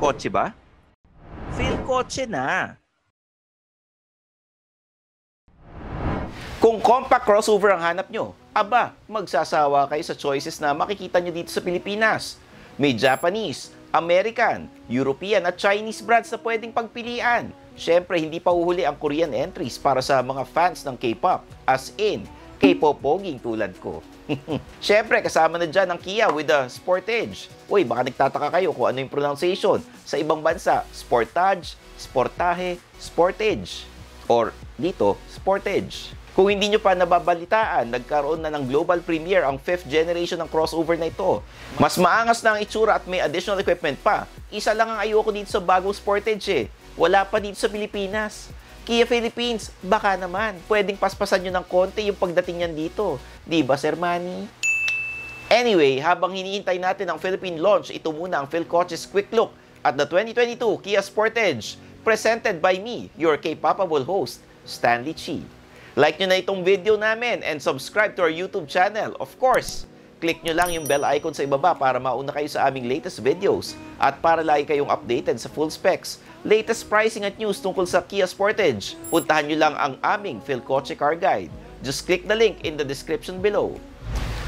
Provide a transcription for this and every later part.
kotse ba? Feel kotse na. Kung compact crossover ang hanap nyo, aba, magsasawa kayo sa choices na makikita nyo dito sa Pilipinas. May Japanese, American, European at Chinese brands na pwedeng pagpilian. Siyempre, hindi pa uhuli ang Korean entries para sa mga fans ng K-pop, as in, K-popoging tulad ko. Siyempre, kasama na dyan ang Kia with the Sportage. Uy, baka nagtataka kayo kung ano yung pronunciation. Sa ibang bansa, Sportage, Sportahe, Sportage. Or dito, Sportage. Kung hindi nyo pa nababalitaan, nagkaroon na ng global premiere ang 5th generation ng crossover na ito. Mas maangas na ang itsura at may additional equipment pa. Isa lang ang ayoko dito sa bagong Sportage eh. Wala pa dito sa Pilipinas. Kia Philippines, baka naman, pwedeng paspasan nyo ng konti yung pagdating niyan dito. Di ba, Sir Manny? Anyway, habang hinihintay natin ang Philippine launch, ito muna ang PhilCoche's Quick Look at the 2022 Kia Sportage, presented by me, your K-Popable host, Stanley Chi. Like nyo na itong video namin and subscribe to our YouTube channel. Of course, click nyo lang yung bell icon sa ibaba para mauna kayo sa aming latest videos at para lagi kayong updated sa full specs, latest pricing at news tungkol sa Kia Sportage. Puntahan nyo lang ang aming PhilCoche Car Guide. Just click the link in the description below.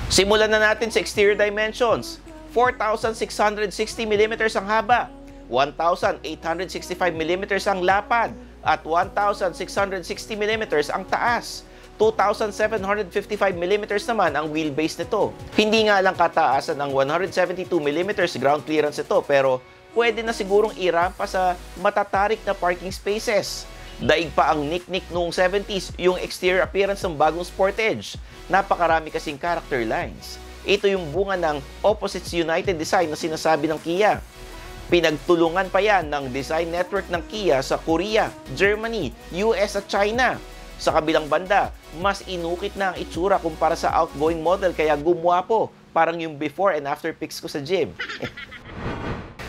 Simulan na natin sa exterior dimensions. 4,660mm ang haba, 1,865mm ang lapad, at 1,660mm ang taas. 2,755mm naman ang wheelbase nito. Hindi nga lang kataasan ng 172mm ground clearance ito, pero pwede na sigurong irampa sa matatarik na parking spaces. Daig pa ang nick-nick noong 70s yung exterior appearance ng bagong Sportage. Napakarami kasing character lines. Ito yung bunga ng Opposites United design na sinasabi ng Kia. Pinagtulungan pa yan ng design network ng Kia sa Korea, Germany, US at China. Sa kabilang banda, mas inukit na ang itsura kumpara sa outgoing model kaya gumwapo, parang yung before and after pics ko sa gym.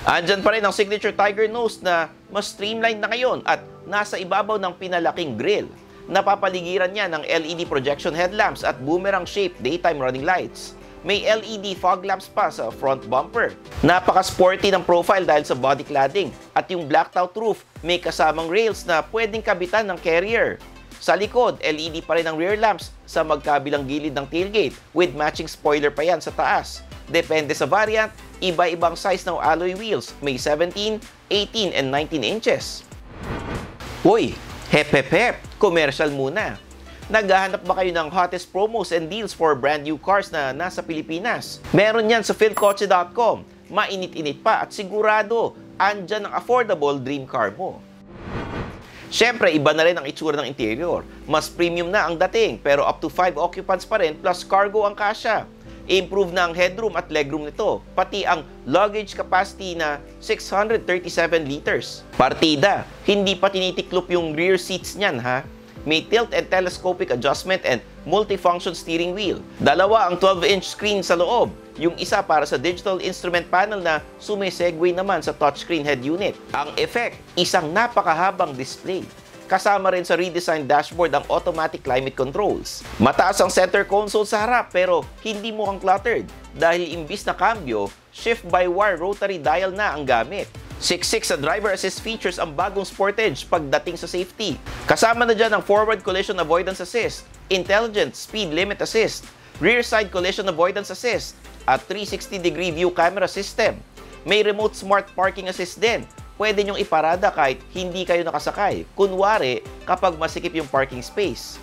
Andyan pa rin ang signature Tiger Nose na mas streamlined na ngayon at nasa ibabaw ng pinalaking grille. Napapaligiran niya ng LED projection headlamps at boomerang-shaped daytime running lights. May LED fog lamps pa sa front bumper. Napaka-sporty ng profile dahil sa body cladding. At yung blacked out roof, may kasamang rails na pwedeng kabitan ng carrier. Sa likod, LED pa rin ang rear lamps sa magkabilang gilid ng tailgate with matching spoiler pa yan sa taas. Depende sa variant, iba-ibang size ng alloy wheels. May 17, 18, and 19 inches. Uy, hep hep hep, commercial muna. Naghahanap ba kayo ng hottest promos and deals for brand new cars na nasa Pilipinas? Meron yan sa philcoche.com. Mainit-init pa at sigurado, andyan ang affordable dream car mo. Siyempre, iba na rin ang itsura ng interior. Mas premium na ang dating, pero up to 5 occupants pa rin plus cargo ang kasya. Improve na ang headroom at legroom nito, pati ang luggage capacity na 637 liters. Partida, hindi pa tinitiklop yung rear seats niyan ha. May tilt and telescopic adjustment and multifunction steering wheel. Dalawa ang 12-inch screen sa loob. Yung isa para sa digital instrument panel na sumisegue naman sa touchscreen head unit. Ang effect, isang napakahabang display. Kasama rin sa redesigned dashboard ang automatic climate controls. Mataas ang center console sa harap pero hindi mukhang cluttered dahil imbis na cambio, shift-by-wire rotary dial na ang gamit. 6.6 sa driver assist features ang bagong Sportage pagdating sa safety. Kasama na dyan ang forward collision avoidance assist, intelligent speed limit assist, rear side collision avoidance assist, at 360-degree view camera system. May remote smart parking assist din. Pwede nyong iparada kahit hindi kayo nakasakay. Kunwari, kapag masikip yung parking space.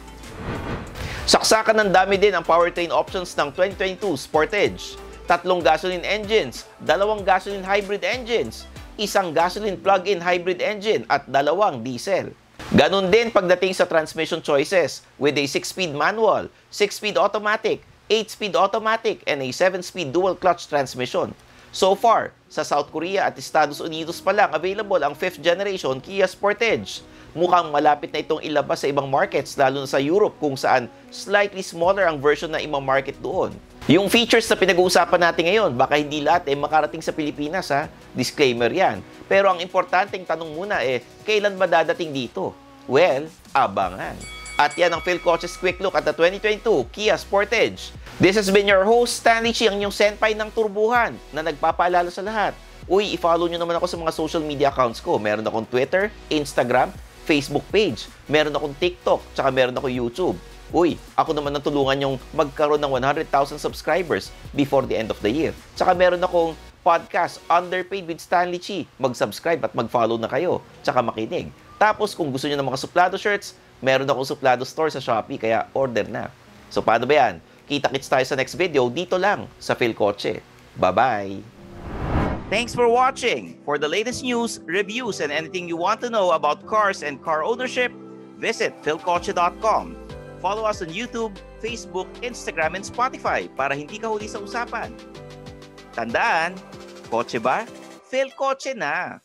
Saksakan ng dami din ang powertrain options ng 2022 Sportage. 3 gasoline engines, 2 gasoline hybrid engines, 1 gasoline plug-in hybrid engine at 2 diesel. Ganon din pagdating sa transmission choices with a 6-speed manual, 6-speed automatic, 8-speed automatic, and a 7-speed dual clutch transmission. So far, sa South Korea at Estados Unidos pa lang available ang 5th generation Kia Sportage. Mukhang malapit na itong ilabas sa ibang markets lalo na sa Europe kung saan slightly smaller ang version na ima-market doon. Yung features na pinag-uusapan natin ngayon, baka hindi lahat makarating sa Pilipinas ha. Disclaimer yan. Pero ang importanteng tanong muna kailan ba dadating dito? Well, abangan. At yan ang PhilCoche's Quick Look at the 2022 Kia Sportage. This has been your host, Stanley Chi, ang inyong senpai ng turbuhan na nagpapaalala sa lahat. Uy, i-follow nyo naman ako sa mga social media accounts ko. Meron akong Twitter, Instagram, Facebook page. Meron akong TikTok, tsaka meron akong YouTube. Uy, ako naman ang tulungan yung magkaroon ng 100,000 subscribers before the end of the year. Tsaka meron akong podcast, Underpaid with Stanley Chi. Mag-subscribe at mag-follow na kayo, tsaka makinig. Tapos kung gusto nyo ng mga suplado shirts, meron akong suplado store sa Shopee, kaya order na. So paano ba yan? Kita-kits tayo sa next video dito lang sa Philcoche. Bye-bye! Thanks for watching! For the latest news, reviews, and anything you want to know about cars and car ownership, visit philcoche.com. Follow us on YouTube, Facebook, Instagram, and Spotify para hindi ka huli sa usapan. Tandaan, kotse ba? Philcoche na!